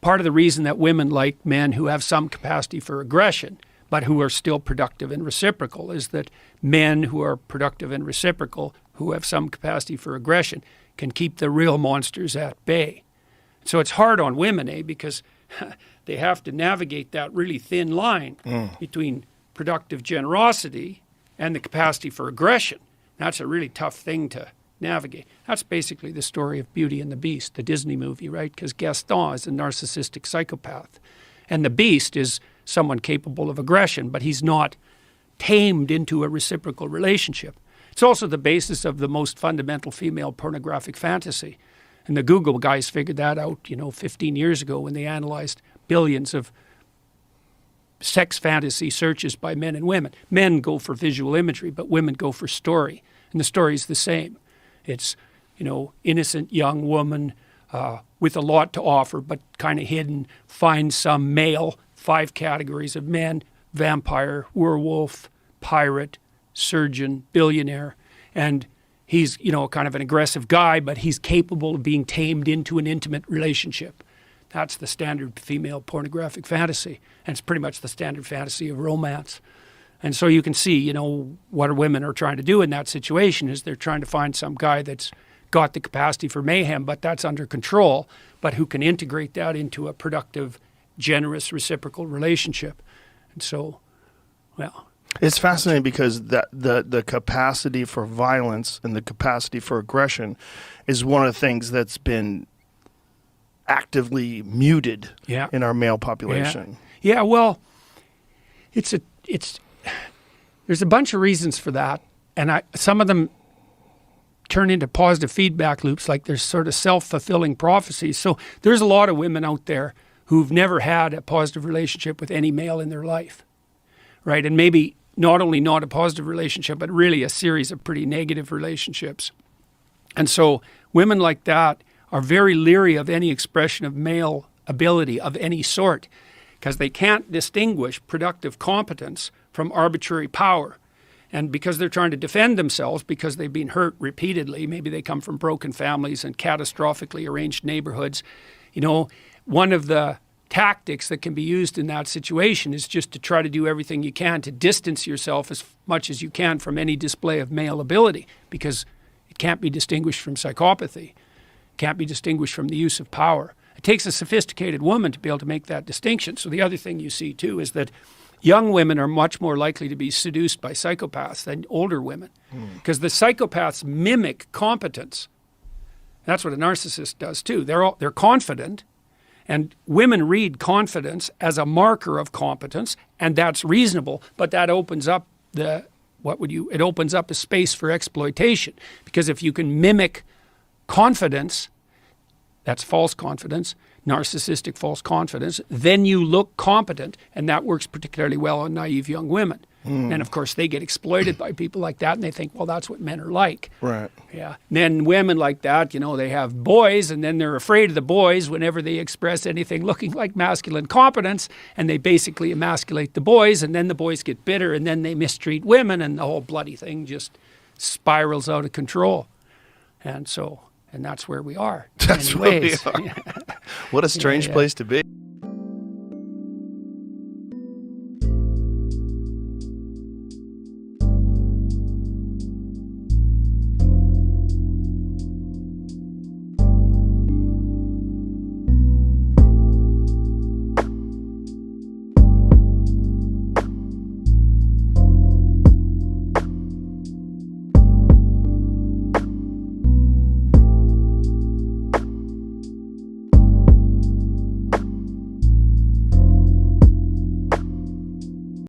part of the reason that women like men who have some capacity for aggression, but who are still productive and reciprocal, is that men who are productive and reciprocal, who have some capacity for aggression, can keep the real monsters at bay. So it's hard on women, because they have to navigate that really thin line between productive generosity and the capacity for aggression. That's a really tough thing to navigate. That's basically the story of Beauty and the Beast, the Disney movie, right? Because Gaston is a narcissistic psychopath. And the Beast is someone capable of aggression, but he's not tamed into a reciprocal relationship. It's also the basis of the most fundamental female pornographic fantasy. And the Google guys figured that out, 15 years ago when they analyzed billions of sex fantasy searches by men and women. Men go for visual imagery, but women go for story. And the story is the same. It's, innocent young woman with a lot to offer, but kind of hidden, finds some male, 5 categories of men: vampire, werewolf, pirate, surgeon, billionaire. And he's, kind of an aggressive guy, but he's capable of being tamed into an intimate relationship. That's the standard female pornographic fantasy. And it's pretty much the standard fantasy of romance. And so you can see, what women are trying to do in that situation is they're trying to find some guy that's got the capacity for mayhem, but that's under control, but who can integrate that into a productive, generous, reciprocal relationship. And so, well... It's fascinating because the capacity for violence and the capacity for aggression is one of the things that's been actively muted in our male population. Yeah, well, there's a bunch of reasons for that, and some of them turn into positive feedback loops, like there's sort of self-fulfilling prophecies. So there's a lot of women out there who've never had a positive relationship with any male in their life, right? And maybe not only not a positive relationship, but really a series of pretty negative relationships. And so women like that are very leery of any expression of male ability of any sort, because they can't distinguish productive competence from arbitrary power. And because they're trying to defend themselves because they've been hurt repeatedly, maybe they come from broken families and catastrophically arranged neighborhoods, one of the tactics that can be used in that situation is just to try to do everything you can to distance yourself as much as you can from any display of male ability, because it can't be distinguished from psychopathy, can't be distinguished from the use of power. It takes a sophisticated woman to be able to make that distinction. So the other thing you see too is that young women are much more likely to be seduced by psychopaths than older women, because the psychopaths mimic competence. That's what a narcissist does too. They're confident. And women read confidence as a marker of competence, and that's reasonable, but that opens up it opens up a space for exploitation. Because if you can mimic confidence, that's false confidence, narcissistic false confidence, then you look competent, and that works particularly well on naive young women. And of course, they get exploited by people like that, and they think, well, that's what men are like. Right. Yeah. And then women like that, they have boys, and then they're afraid of the boys whenever they express anything looking like masculine competence, and they basically emasculate the boys, and then the boys get bitter, and then they mistreat women, and the whole bloody thing just spirals out of control. And that's where we are. That's where we are. What a strange place to be.